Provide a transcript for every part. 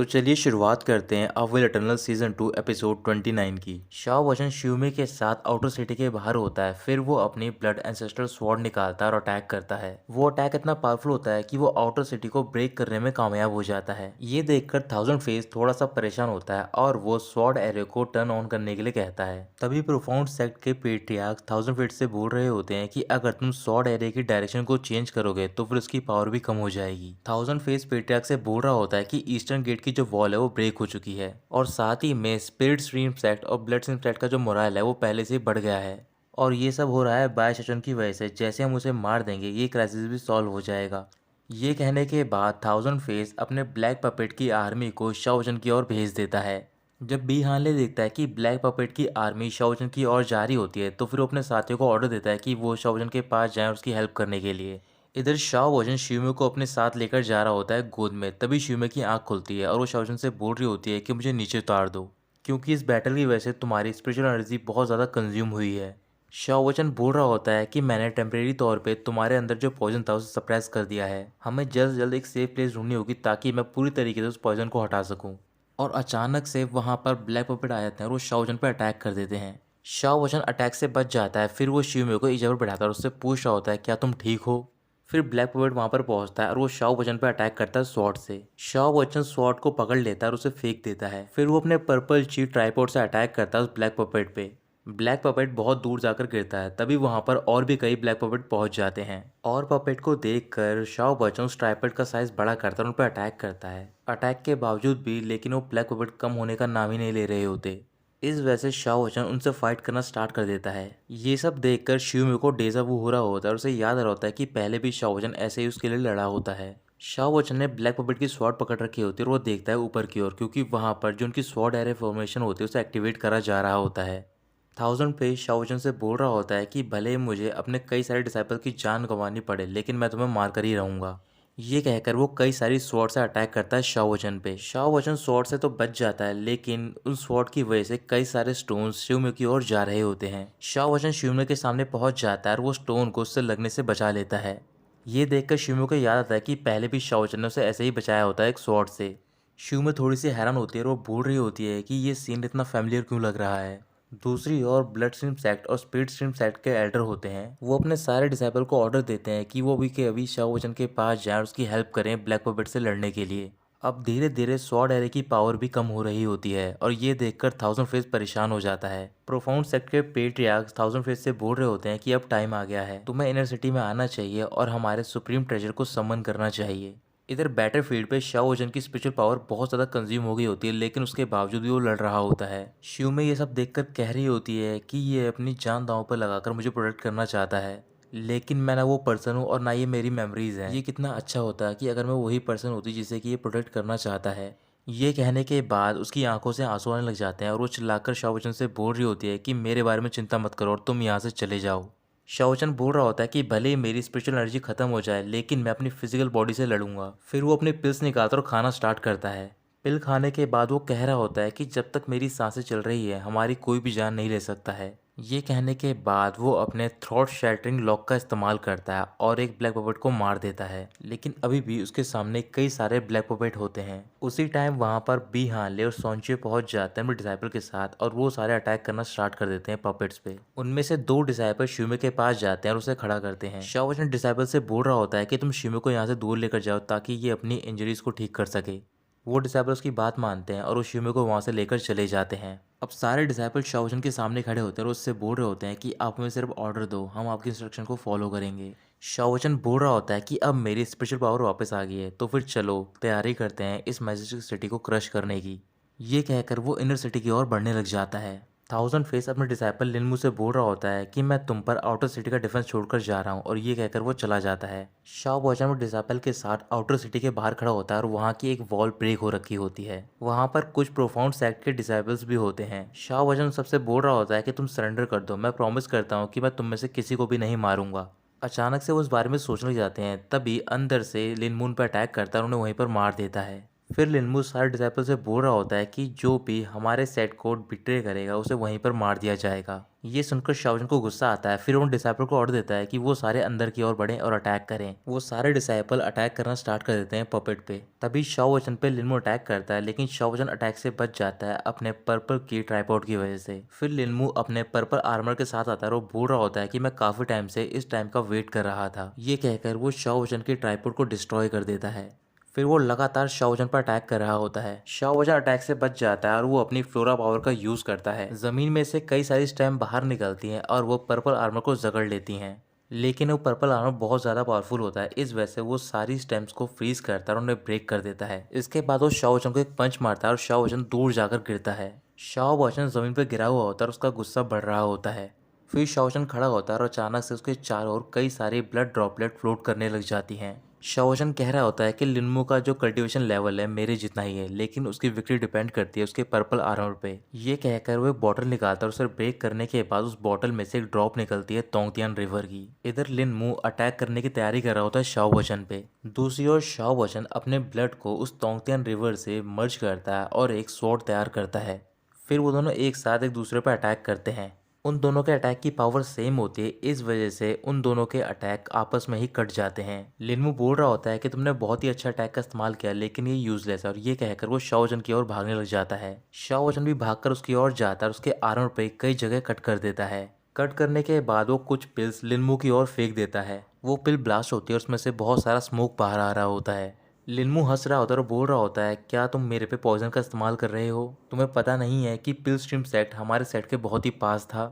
तो चलिए शुरुआत करते हैं a will eternal season 2 episode 29 की। शाओ वचन शियुमे के साथ आउटर सिटी के बाहर होता है। फिर वो अपनी ब्लड एंसेस्टर स्वॉर्ड निकालता है और अटैक करता है। वो अटैक इतना पावरफुल होता है कि वो आउटर सिटी को ब्रेक करने में कामयाब हो जाता है। ये देखकर थाउजेंड फेस थोड़ा सा परेशान होता है और वो स्वॉर्ड एरो को टर्न ऑन करने के लिए कहता है। तभी प्रोफाउंड सेक्ट के पेट्रियार्क थाउजेंड फीट से बोल रहे होते हैं कि अगर तुम स्वॉर्ड एरे की डायरेक्शन को चेंज करोगे तो फिर उसकी पावर भी कम हो जाएगी। थाउजेंड फेस पेट्रियार्क से बोल रहा होता है कि ईस्टर्न गेट की जो वॉल है वो ब्रेक हो चुकी है और साथ ही में स्पिरिट स्ट्रीम सेक्ट और ब्लड स्ट्रीम सेक्ट का जो मोराल है वो पहले से बढ़ गया है। और ये सब हो रहा है बाय सेशन की वजह से। जैसे हम उसे मार देंगे ये क्राइसिस भी सॉल्व हो जाएगा। ये कहने के बाद थाउजेंड फेस अपने ब्लैक पपेट की आर्मी को शाओजन की ओर भेज देता है। जब बी हानले देखता है कि ब्लैक पपेट की आर्मी शाओजन की ओर जा रही होती है तो फिर वो अपने साथियों को ऑर्डर देता है कि वो शाओजन के पास जाएं उसकी हेल्प करने के लिए। इधर शाओ वजन शियुमे को अपने साथ लेकर जा रहा होता है गोद में। तभी शियुमे की आंख खुलती है और वो शाओजन से बोल रही होती है कि मुझे नीचे उतार दो, क्योंकि इस बैटल की वजह से तुम्हारी स्पिरिचुअल एनर्जी बहुत ज़्यादा कंज्यूम हुई है। शाओ वचन बोल रहा होता है कि मैंने टेम्परेरी तौर पे तुम्हारे अंदर जो पॉइजन था उसे सप्रेस कर दिया है। हमें जल्द से जल्द एक सेफ प्लेस ढूंढनी होगी ताकि मैं पूरी तरीके से उस पॉइजन को हटा सकूं। और अचानक से वहां पर ब्लैक पपेट आ जाते हैं और वो शाओजन पर अटैक कर देते हैं। शाओ वचन अटैक से बच जाता है। फिर वो शियुमे को एक जगह पर बैठाता है और उससे पूछ रहा होता है क्या तुम ठीक हो। फिर ब्लैक पपेट वहां पर पहुंचता है और वो शाओ वचन पर अटैक करता है स्वॉर्ड से। शाओ वचन स्वॉर्ड को पकड़ लेता है और उसे फेंक देता है। फिर वो अपने पर्पल चीट ट्राइपॉड से अटैक करता है उस ब्लैक पपेट पे। ब्लैक पपेट बहुत दूर जाकर गिरता है। तभी वहां पर और भी कई ब्लैक पपेट पहुंच जाते हैं और पपेट को देखकर शाओ वचन उस ट्राइपॉड का साइज बड़ा करता है और उन पर अटैक करता है। अटैक के बावजूद भी लेकिन वो ब्लैक पपेट कम होने का नाम ही नहीं ले रहे होते। इस वजह से शाओ वचन उनसे फाइट करना स्टार्ट कर देता है। ये सब देखकर शियुमे को डेजा वू हो रहा होता है और उसे याद आ रहा होता है कि पहले भी शाओ वचन ऐसे ही उसके लिए लड़ा होता है। शाओ वचन ने ब्लैक पपेट की स्वॉर्ड पकड़ रखी होती है और वो देखता है ऊपर की ओर, क्योंकि वहां पर जो उनकी स्वॉर्ड एरे फॉर्मेशन होती है उसे एक्टिवेट करा जा रहा होता है। थाउजेंड पे शाओ वचन से बोल रहा होता है कि भले ही मुझे अपने कई सारे डिसाइपल की जान गंवानी पड़े लेकिन मैं तुम्हें मार कर ही रहूंगा। ये कहकर वो कई सारी स्वॉर्ड से अटैक करता है शाओ वचन पे। शाओ वचन स्वॉर्ड से तो बच जाता है लेकिन उन स्वॉर्ड की वजह से कई सारे स्टोन्स शिवमे की ओर जा रहे होते हैं। शाओ वचन शिवमे के सामने पहुंच जाता है और वो स्टोन को उससे लगने से बचा लेता है। ये देखकर शिवमे को याद आता है कि पहले भी शाओ वचन ने उसे ऐसे ही बचाया होता है एक स्वॉर्ड से। शिवमे थोड़ी सी हैरान होती है और वो बोल रही होती है कि ये सीन इतना फैमिलियर क्यों लग रहा है। दूसरी ओर ब्लड स्ट्रीम सेक्ट और स्पिरिट स्ट्रीम सेक्ट के एल्डर होते हैं। वो अपने सारे डिसाइपल को ऑर्डर देते हैं कि वो अभी के अभी शाओ वचन के पास जाएं और उसकी हेल्प करें ब्लैक पपेट से लड़ने के लिए। अब धीरे धीरे स्वॉर्ड एरे की पावर भी कम हो रही होती है और ये देखकर थाउजेंड फेस परेशान हो जाता है। प्रोफाउंड सेक्ट के पेट्रियार्क थाउजेंड फेस से बोल रहे होते हैं कि अब टाइम आ गया है, तुम्हें इनर सिटी में आना चाहिए और हमारे सुप्रीम ट्रेजर को समन करना चाहिए। इधर बैटलफील्ड पे शाओ वजन की स्पिरिचुअल पावर बहुत ज़्यादा कंज्यूम हो गई होती है लेकिन उसके बावजूद भी वो लड़ रहा होता है। शियुमे ये सब देखकर कह रही होती है कि ये अपनी जान दांव पर लगाकर मुझे प्रोटेक्ट करना चाहता है, लेकिन मैं ना वो पर्सन हूँ और ना ये मेरी मेमोरीज हैं। ये कितना अच्छा होता कि अगर मैं वही पर्सन होती जिसे कि ये प्रोटेक्ट करना चाहता है। ये कहने के बाद उसकी आंखों से आंसू आने लग जाते हैं और वो चिल्लाकर शाओ वचन से बोल रही होती है कि मेरे बारे में चिंता मत करो और तुम यहाँ से चले जाओ। शाओचन बोल रहा होता है कि भले ही मेरी स्पिरिचुअल एनर्जी खत्म हो जाए लेकिन मैं अपनी फिजिकल बॉडी से लड़ूंगा। फिर वो अपनी पिल्स निकालता और खाना स्टार्ट करता है। पिल खाने के बाद वो कह रहा होता है कि जब तक मेरी सांसें चल रही है हमारी कोई भी जान नहीं ले सकता है। ये कहने के बाद वो अपने थ्रॉट शैटरिंग लॉक का इस्तेमाल करता है और एक ब्लैक पपेट को मार देता है, लेकिन अभी भी उसके सामने कई सारे ब्लैक पपेट होते हैं। उसी टाइम वहां पर बी हानले और सोंचियो पहुंच जाते हैं अपने डिसाइपल के साथ और वो सारे अटैक करना स्टार्ट कर देते हैं पपेट्स पे। उनमें से दो डिसाइपल शियुमे के पास जाते हैं और उसे खड़ा करते हैं। शाओ वचन डिसाइपल से बोल रहा होता है कि तुम शियुमे को यहाँ से दूर लेकर जाओ ताकि ये अपनी इंजरीज को ठीक कर सके। वो डिसाइपल उसकी बात मानते हैं और वो शियुमे को वहाँ से लेकर चले जाते हैं। अब सारे डिसाइपल शाओ वचन के सामने खड़े होते हैं और उससे बोल रहे होते हैं कि आप हमें सिर्फ ऑर्डर दो, हम आपकी इंस्ट्रक्शन को फॉलो करेंगे। शाओ वचन बोल रहा होता है कि अब मेरी स्पेशल पावर वापस आ गई है तो फिर चलो तैयारी करते हैं इस मैजिक सिटी को क्रश करने की। ये कहकर वो इनर सिटी की ओर बढ़ने लग जाता है। थाउजेंड फेस अपने डिसाइपल लिनमू से बोल रहा होता है कि मैं तुम पर आउटर सिटी का डिफेंस छोड़कर जा रहा हूँ और ये कहकर वो चला जाता है। शाओ वचन वो डिसाइपल के साथ आउटर सिटी के बाहर खड़ा होता है और वहाँ की एक वॉल ब्रेक हो रखी होती है। वहाँ पर कुछ प्रोफाउंड सेक्ट के डिसाइपल्स भी होते हैं। शाओ वचन सबसे बोल रहा होता है कि तुम सरेंडर कर दो, मैं प्रॉमिस करता हूँ कि मैं तुम में से किसी को भी नहीं मारूंगा। अचानक से वो इस बारे में सोचने लग जाते हैं। तभी अंदर से लिनमून पर अटैक करता है और उन्हें वहीं पर मार देता है। फिर लिनमू सारे डिसाइपल से बोल रहा होता है कि जो भी हमारे सेट को बिट्रे करेगा उसे वहीं पर मार दिया जाएगा। ये सुनकर शाओजन को गुस्सा आता है। फिर उन डिसाइपल को ऑर्डर देता है कि वो सारे अंदर की ओर बढ़ें और अटैक करें। वो सारे डिसाइपल अटैक करना स्टार्ट कर देते हैं पपेट पे। तभी शाओजन पे लिनमो अटैक करता है, लेकिन शाओजन अटैक से बच जाता है अपने पर्पल की ट्राइपॉड की वजह से। फिर लिनमो अपने पर्पल आर्मर के साथ आता है और वो बोल रहा होता है कि मैं काफी टाइम से इस टाइम का वेट कर रहा था। ये कहकर वो शाओजन की ट्राइपॉड को डिस्ट्रॉय कर देता है। फिर वो लगातार शाओजन पर अटैक कर रहा होता है। शाओजन अटैक से बच जाता है और वो अपनी फ्लोरा पावर का यूज करता है। जमीन में से कई सारी स्टेम बाहर निकलती हैं और वो पर्पल आर्मर को जकड़ लेती हैं। लेकिन वो पर्पल आर्मर बहुत ज़्यादा पावरफुल होता है, इस वजह से वो सारी स्टेम्स को फ्रीज करता है और उन्हें ब्रेक कर देता है। इसके बाद वो शाओजन को एक पंच मारता है और शाओजन दूर जाकर गिरता है। शाओजन जमीन पर गिरा हुआ होता है और उसका गुस्सा बढ़ रहा होता है। फिर शाओजन खड़ा होता है और अचानक से उसके चारों ओर कई सारी ब्लड ड्रॉपलेट फ्लोट करने लग जाती हैं। शाओजन कह रहा होता है कि लिनमो का जो कल्टीवेशन लेवल है मेरे जितना ही है, लेकिन उसकी विक्ट्री डिपेंड करती है उसके पर्पल आर्मर पे। ये कहकर वो एक बॉटल निकालता है और उसे ब्रेक करने के बाद उस बॉटल में से एक ड्रॉप निकलती है तोंगतियान रिवर की। इधर लिनमो अटैक करने की तैयारी कर रहा होता है शाओजन पे। दूसरी ओर शाओजन अपने ब्लड को उस तोंगतियान रिवर से मर्ज करता है और एक स्वॉर्ड तैयार करता है। फिर वो दोनों एक साथ एक दूसरे पर अटैक करते हैं। उन दोनों के अटैक की पावर सेम होती है, इस वजह से उन दोनों के अटैक आपस में ही कट जाते हैं। लिनमू बोल रहा होता है कि तुमने बहुत ही अच्छा अटैक का इस्तेमाल किया, लेकिन ये यूजलेस है, और ये कहकर वो शाओजन की ओर भागने लग जाता है। शाओजन भी भागकर उसकी ओर जाता है और उसके आर्मर पे कई जगह कट कर देता है। कट करने के बाद वो कुछ पिल्स लिनमू की ओर फेंक देता है। वो पिल ब्लास्ट होती है और उसमें से बहुत सारा स्मोक बाहर आ रहा होता है। लिनमू हंस रहा होता है और बोल रहा होता है, क्या तुम मेरे पे पॉइजन का इस्तेमाल कर रहे हो? तुम्हें पता नहीं है कि पिल स्ट्रीम सेट हमारे सेट के बहुत ही पास था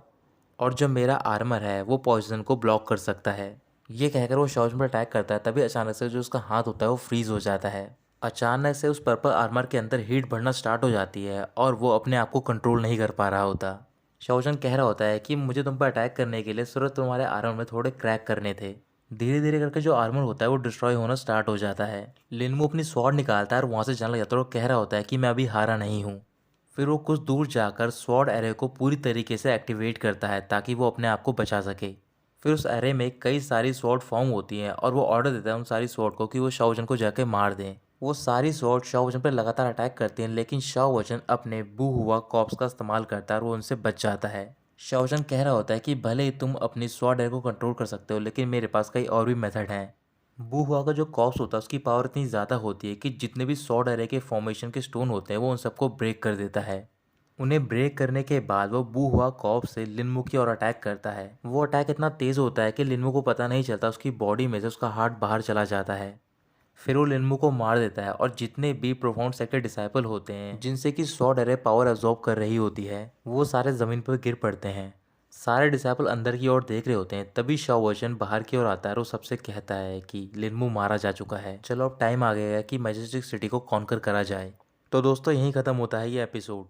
और जो मेरा आर्मर है वो पॉइजन को ब्लॉक कर सकता है। ये कहकर वो शाओजन पर अटैक करता है। तभी अचानक से जो उसका हाथ होता है वो फ्रीज हो जाता है। अचानक से उस पर्पल आर्मर के अंदर हीट बढ़ना स्टार्ट हो जाती है और वो अपने आप को कंट्रोल नहीं कर पा रहा होता। शाओजन कह रहा होता है कि मुझे तुम पर अटैक करने के लिए सिर्फ तुम्हारे आर्मर में थोड़े क्रैक करने थे। धीरे धीरे करके जो आर्मर होता है वो डिस्ट्रॉय होना स्टार्ट हो जाता है। लिनमू अपनी स्वॉर्ड निकालता है और वहाँ से जाने लग जाता है और कह रहा होता है कि मैं अभी हारा नहीं हूँ। फिर वो कुछ दूर जाकर स्वॉर्ड एरे को पूरी तरीके से एक्टिवेट करता है ताकि वो अपने आप को बचा सके। फिर उस एरे में कई सारी स्वॉर्ड फॉर्म होती हैं और वो ऑर्डर देता है उन सारी स्वॉर्ड को कि वो शाओजन को जाके मार दें। वो सारी स्वॉर्ड शाओजन पर लगातार अटैक करते हैं, लेकिन शाओजन अपने बू हुआ कॉप्स का इस्तेमाल करता है और वो उनसे बच जाता है। शाओजन कह रहा होता है कि भले ही तुम अपनी स्वॉर्ड एरे को कंट्रोल कर सकते हो, लेकिन मेरे पास कई और भी मेथड हैं। बू हुआ का जो कॉप्स होता है उसकी पावर इतनी ज़्यादा होती है कि जितने भी स्वॉर्ड एरे के फॉर्मेशन के स्टोन होते हैं वो उन सबको ब्रेक कर देता है। उन्हें ब्रेक करने के बाद वो बू हुआ कॉप से लिनमू की ओर अटैक करता है। वो अटैक इतना तेज होता है कि लिनमू को पता नहीं चलता उसकी बॉडी में से उसका हार्ट बाहर चला जाता है। फिर वो लिनमू को मार देता है और जितने भी प्रोफाउंड सेक्ट के डिसाइपल होते हैं जिनसे कि स्वॉर्ड एरे पावर एब्जॉर्ब कर रही होती है वो सारे ज़मीन पर गिर पड़ते हैं। सारे डिसाइपल अंदर की ओर देख रहे होते हैं। तभी शाओजन बाहर की ओर आता है और वो सबसे कहता है कि लिनमू मारा जा चुका है, चलो अब टाइम आ गया है कि मैजेस्टिक सिटी को कॉन्कर करा जाए। तो दोस्तों यहीं ख़त्म होता है ये एपिसोड।